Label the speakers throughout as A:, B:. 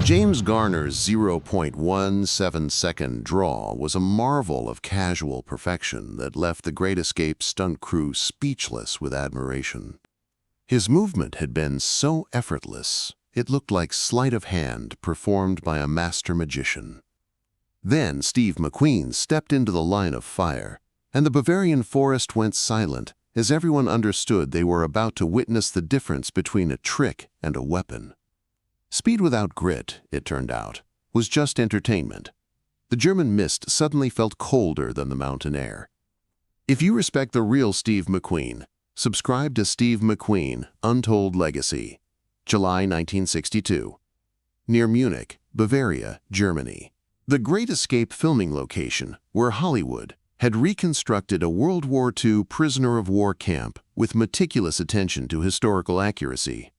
A: James Garner's 0.17-second draw was a marvel of casual perfection that left the Great Escape stunt crew speechless with admiration. His movement had been so effortless, it looked like sleight of hand performed by a master magician. Then Steve McQueen stepped into the line of fire, and the Bavarian forest went silent as everyone understood they were about to witness the difference between a trick and a weapon. Speed without grit, it turned out, was just entertainment. The German mist suddenly felt colder than the mountain air. If you respect the real Steve McQueen, subscribe to Steve McQueen, Untold Legacy, July 1962. Near Munich, Bavaria, Germany. The Great Escape filming location, where Hollywood had reconstructed a World War II prisoner of war camp with meticulous attention to historical accuracy.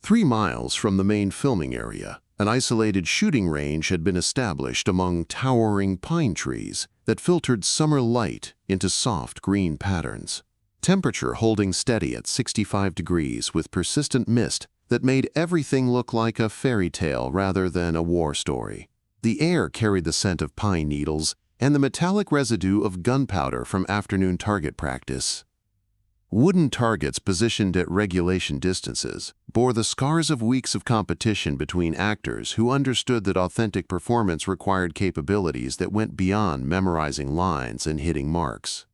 A: 3 miles from the main filming area, an isolated shooting range had been established among towering pine trees that filtered summer light into soft green patterns. Temperature holding steady at 65 degrees with persistent mist that made everything look like a fairy tale rather than a war story. The air carried the scent of pine needles and the metallic residue of gunpowder from afternoon target practice. Wooden targets positioned at regulation distances bore the scars of weeks of competition between actors who understood that authentic performance required capabilities that went beyond memorizing lines and hitting marks.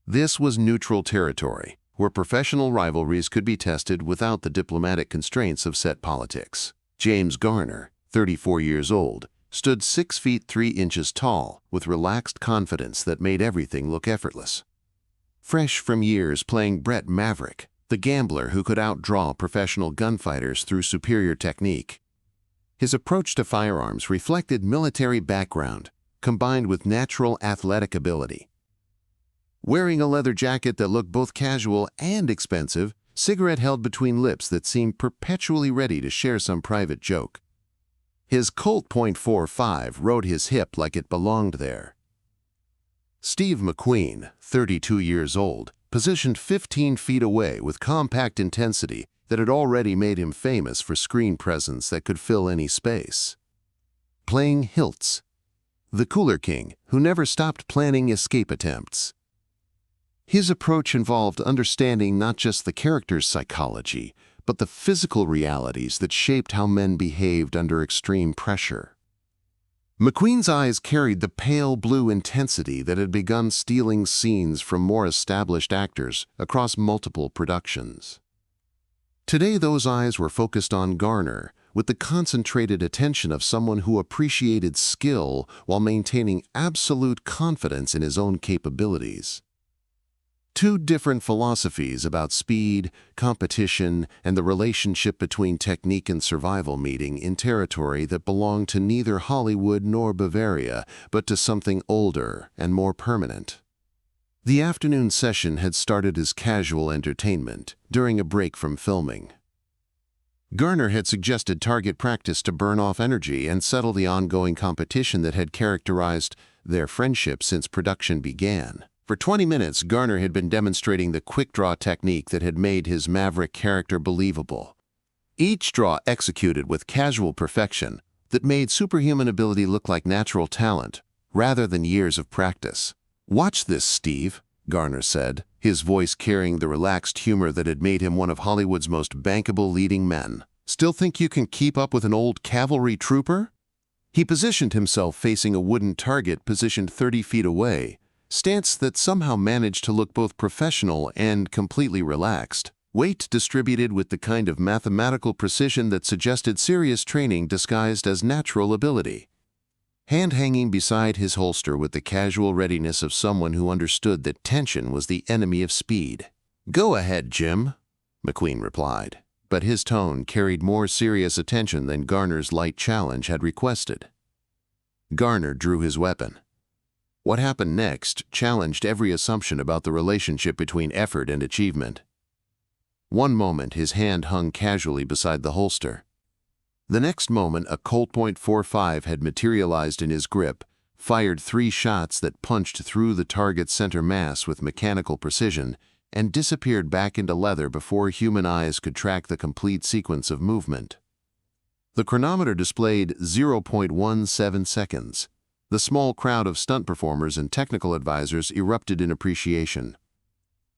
A: This was neutral territory, where professional rivalries could be tested without the diplomatic constraints of set politics. James Garner, 34 years old, stood 6 feet 3 inches tall with relaxed confidence that made everything look effortless. Fresh from years playing Maverick, the gambler who could outdraw professional gunfighters through superior technique. His approach to firearms reflected military background, combined with natural athletic ability. Wearing a leather jacket that looked both casual and expensive, cigarette held between lips that seemed perpetually ready to share some private joke. His Colt .45 rode his hip like it belonged there. Steve McQueen, 32 years old, positioned 15 feet away with compact intensity that had already made him famous for screen presence that could fill any space. Playing Hiltz, the Cooler King who never stopped planning escape attempts. His approach involved understanding not just the character's psychology, but the physical realities that shaped how men behaved under extreme pressure. McQueen's eyes carried the pale blue intensity that had begun stealing scenes from more established actors across multiple productions. Today those eyes were focused on Garner, with the concentrated attention of someone who appreciated skill while maintaining absolute confidence in his own capabilities. 2 different philosophies about speed, competition, and the relationship between technique and survival meeting in territory that belonged to neither Hollywood nor Bavaria, but to something older and more permanent. The afternoon session had started as casual entertainment during a break from filming. Garner had suggested target practice to burn off energy and settle the ongoing competition that had characterized their friendship since production began. For 20 minutes, Garner had been demonstrating the quick-draw technique that had made his Maverick character believable. Each draw executed with casual perfection that made superhuman ability look like natural talent, rather than years of practice. "Watch this, Steve," Garner said, his voice carrying the relaxed humor that had made him one of Hollywood's most bankable leading men. "Still think you can keep up with an old cavalry trooper?" He positioned himself facing a wooden target positioned 30 feet away, stance that somehow managed to look both professional and completely relaxed. Weight distributed with the kind of mathematical precision that suggested serious training disguised as natural ability. Hand hanging beside his holster with the casual readiness of someone who understood that tension was the enemy of speed. "Go ahead, Jim," McQueen replied, but his tone carried more serious attention than Garner's light challenge had requested. Garner drew his weapon. What happened next challenged every assumption about the relationship between effort and achievement. One moment his hand hung casually beside the holster. The next moment a Colt .45 had materialized in his grip, fired 3 shots that punched through the target's center mass with mechanical precision, and disappeared back into leather before human eyes could track the complete sequence of movement. The chronometer displayed 0.17 seconds. The small crowd of stunt performers and technical advisors erupted in appreciation.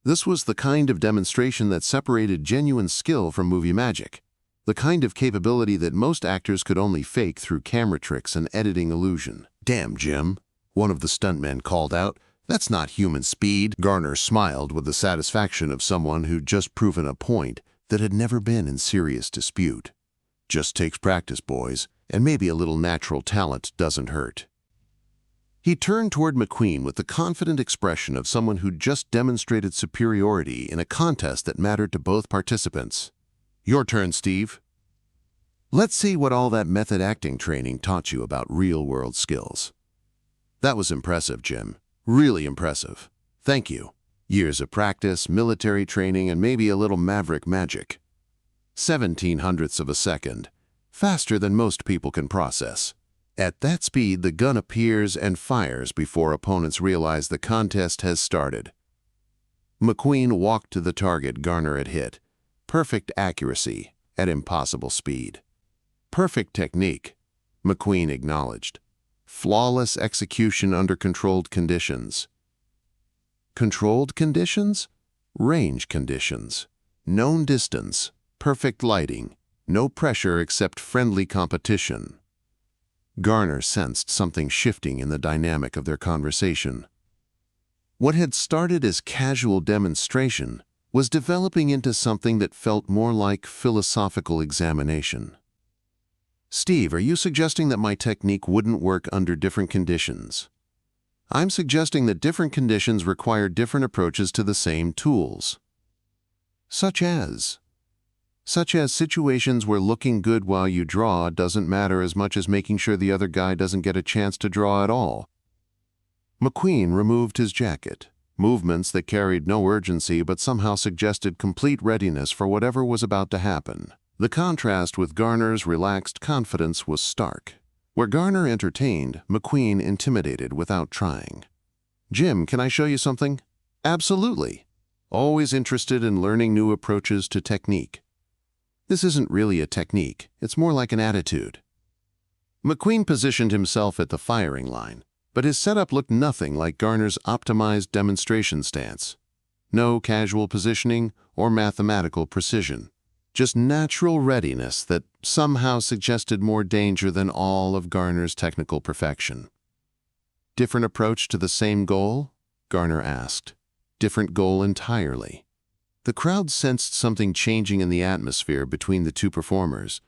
A: This was the kind of demonstration that separated genuine skill from movie magic, the kind of capability that most actors could only fake through camera tricks and editing illusion. "Damn, Jim," one of the stuntmen called out. "That's not human speed." Garner smiled with the satisfaction of someone who'd just proven a point that had never been in serious dispute. "Just takes practice, boys, and maybe a little natural talent doesn't hurt." He turned toward McQueen with the confident expression of someone who'd just demonstrated superiority in a contest that mattered to both participants. "Your turn, Steve. Let's see what all that method acting training taught you about real-world skills." "That was impressive, Jim. Really impressive. Thank you. Years of practice, military training, and maybe a little Maverick magic. 0.17 of a second. Faster than most people can process. At that speed, the gun appears and fires before opponents realize the contest has started." McQueen walked to the target Garner had hit. Perfect accuracy at impossible speed. Perfect technique, McQueen acknowledged. Flawless execution under controlled conditions. Controlled conditions? Range conditions. Known distance. Perfect lighting. No pressure except friendly competition. Garner sensed something shifting in the dynamic of their conversation. What had started as casual demonstration was developing into something that felt more like philosophical examination. "Steve, are you suggesting that my technique wouldn't work under different conditions?" "I'm suggesting that different conditions require different approaches to the same tools." Such as situations where looking good while you draw doesn't matter as much as making sure the other guy doesn't get a chance to draw at all. McQueen removed his jacket. Movements that carried no urgency but somehow suggested complete readiness for whatever was about to happen. The contrast with Garner's relaxed confidence was stark. Where Garner entertained, McQueen intimidated without trying. "Jim, can I show you something?" "Absolutely. Always interested in learning new approaches to technique." "This isn't really a technique. It's more like an attitude." McQueen positioned himself at the firing line, but his setup looked nothing like Garner's optimized demonstration stance. No casual positioning or mathematical precision. Just natural readiness that somehow suggested more danger than all of Garner's technical perfection. "Different approach to the same goal?" Garner asked. "Different goal entirely." The crowd sensed something changing in the atmosphere between the two performers.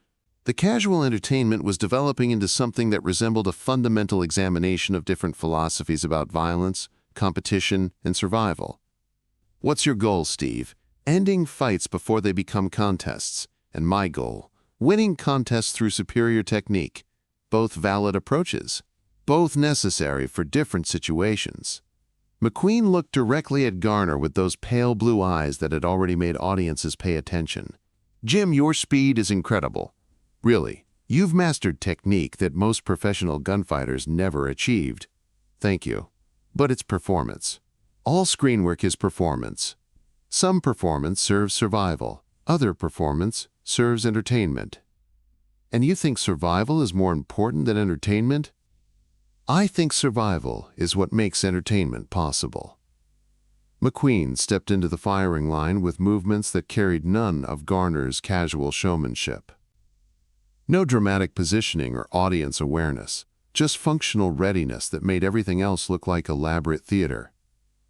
A: The casual entertainment was developing into something that resembled a fundamental examination of different philosophies about violence, competition, and survival. "What's your goal, Steve?" "Ending fights before they become contests. And my goal, winning contests through superior technique." Both valid approaches. Both necessary for different situations. McQueen looked directly at Garner with those pale blue eyes that had already made audiences pay attention. "Jim, your speed is incredible. Really, you've mastered technique that most professional gunfighters never achieved." "Thank you. But it's performance. All screen work is performance. Some performance serves survival. Other performance serves entertainment." "And you think survival is more important than entertainment?" "I think survival is what makes entertainment possible." McQueen stepped into the firing line with movements that carried none of Garner's casual showmanship. No dramatic positioning or audience awareness, just functional readiness that made everything else look like elaborate theater.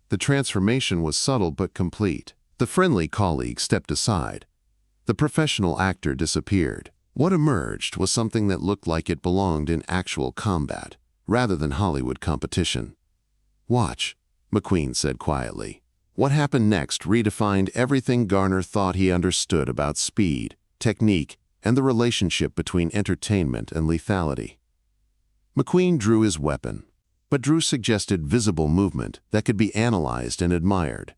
A: The transformation was subtle but complete. The friendly colleague stepped aside. The professional actor disappeared. What emerged was something that looked like it belonged in actual combat, rather than Hollywood competition. "Watch," McQueen said quietly. What happened next redefined everything Garner thought he understood about speed, technique, and the relationship between entertainment and lethality. McQueen drew his weapon, but Drew suggested visible movement that could be analyzed and admired.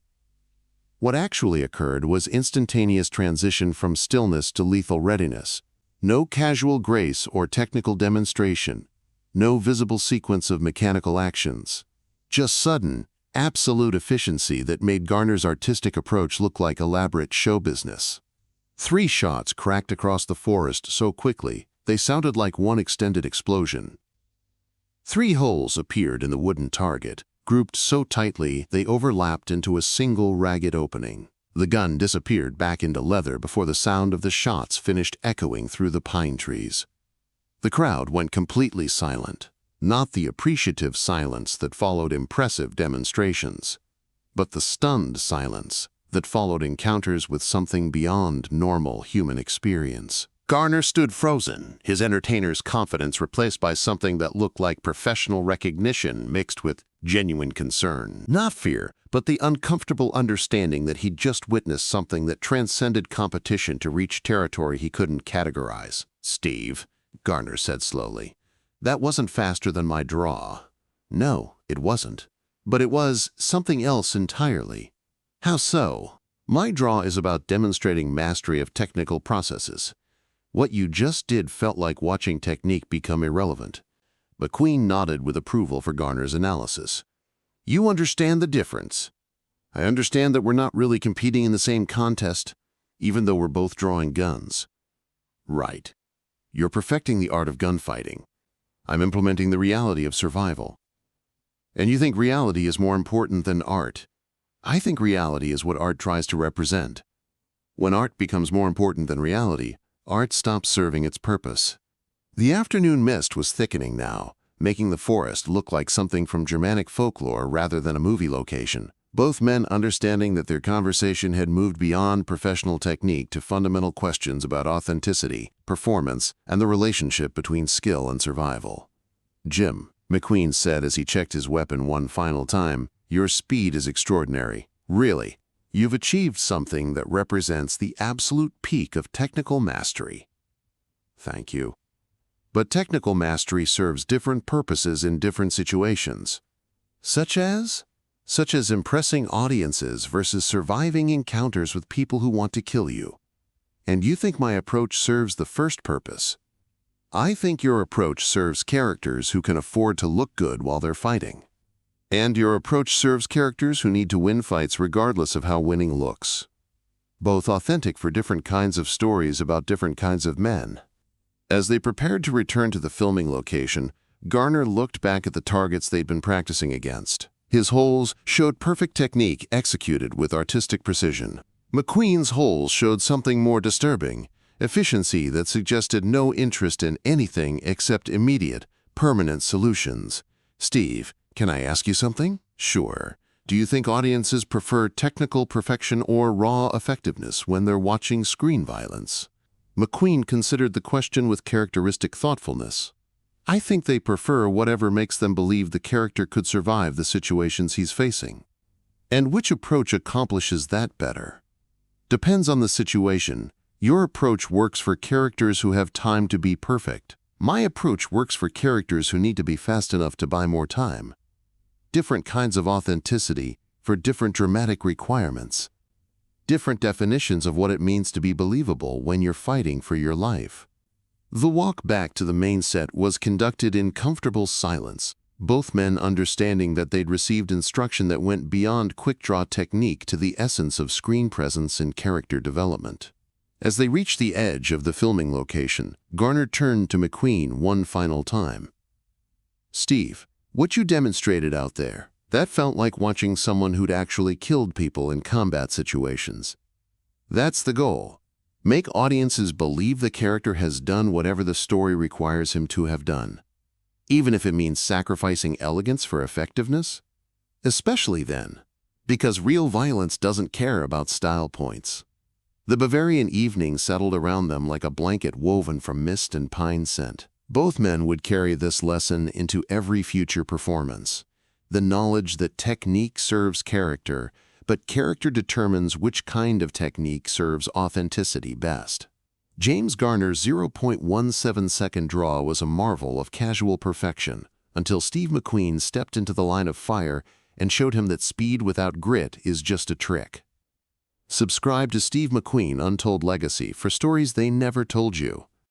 A: What actually occurred was instantaneous transition from stillness to lethal readiness. No casual grace or technical demonstration. No visible sequence of mechanical actions. Just sudden, absolute efficiency that made Garner's artistic approach look like elaborate show business. 3 shots cracked across the forest so quickly They sounded like one extended explosion. 3 holes appeared in the wooden target, grouped so tightly they overlapped into a single ragged opening. The gun disappeared back into leather before the sound of the shots finished echoing through the pine trees. The crowd went completely silent, not the appreciative silence that followed impressive demonstrations, but the stunned silence that followed encounters with something beyond normal human experience. Garner stood frozen, his entertainer's confidence replaced by something that looked like professional recognition mixed with genuine concern. Not fear, but the uncomfortable understanding that he'd just witnessed something that transcended competition to reach territory he couldn't categorize. "Steve," Garner said slowly, "that wasn't faster than my draw." "No, it wasn't. But it was something else entirely." "How so?" "My draw is about demonstrating mastery of technical processes. What you just did felt like watching technique become irrelevant." McQueen nodded with approval for Garner's analysis. "You understand the difference." "I understand that we're not really competing in the same contest, even though we're both drawing guns." "Right. You're perfecting the art of gunfighting. I'm implementing the reality of survival. And you think reality is more important than art. I think reality is what art tries to represent. When art becomes more important than reality, art stops serving its purpose." The afternoon mist was thickening now, making the forest look like something from Germanic folklore rather than a movie location. Both men understanding that their conversation had moved beyond professional technique to fundamental questions about authenticity, performance, and the relationship between skill and survival. "Jim," McQueen said as he checked his weapon one final time, "your speed is extraordinary. Really. You've achieved something that represents the absolute peak of technical mastery." "Thank you. But technical mastery serves different purposes in different situations." Such as impressing audiences versus surviving encounters with people who want to kill you. And you think my approach serves the first purpose. I think your approach serves characters who can afford to look good while they're fighting. And your approach serves characters who need to win fights regardless of how winning looks. Both authentic for different kinds of stories about different kinds of men. As they prepared to return to the filming location, Garner looked back at the targets they'd been practicing against. His holes showed perfect technique executed with artistic precision. McQueen's holes showed something more disturbing, efficiency that suggested no interest in anything except immediate, permanent solutions. "Steve, can I ask you something?" "Sure. Do you think audiences prefer technical perfection or raw effectiveness when they're watching screen violence?" McQueen considered the question with characteristic thoughtfulness. "I think they prefer whatever makes them believe the character could survive the situations he's facing." "And which approach accomplishes that better?" "Depends on the situation. Your approach works for characters who have time to be perfect. My approach works for characters who need to be fast enough to buy more time. Different kinds of authenticity for different dramatic requirements. Different definitions of what it means to be believable when you're fighting for your life." The walk back to the main set was conducted in comfortable silence, both men understanding that they'd received instruction that went beyond quick-draw technique to the essence of screen presence and character development. As they reached the edge of the filming location, Garner turned to McQueen one final time. "Steve, what you demonstrated out there, that felt like watching someone who'd actually killed people in combat situations. That's the goal. Make audiences believe the character has done whatever the story requires him to have done, even if it means sacrificing elegance for effectiveness. Especially then, because real violence doesn't care about style points." The Bavarian evening settled around them like a blanket woven from mist and pine scent. Both men would carry this lesson into every future performance. The knowledge that technique serves character, but character determines which kind of technique serves authenticity best. James Garner's 0.17-second draw was a marvel of casual perfection until Steve McQueen stepped into the line of fire and showed him that speed without grit is just a trick. Subscribe to Steve McQueen Untold Legacy for stories they never told you.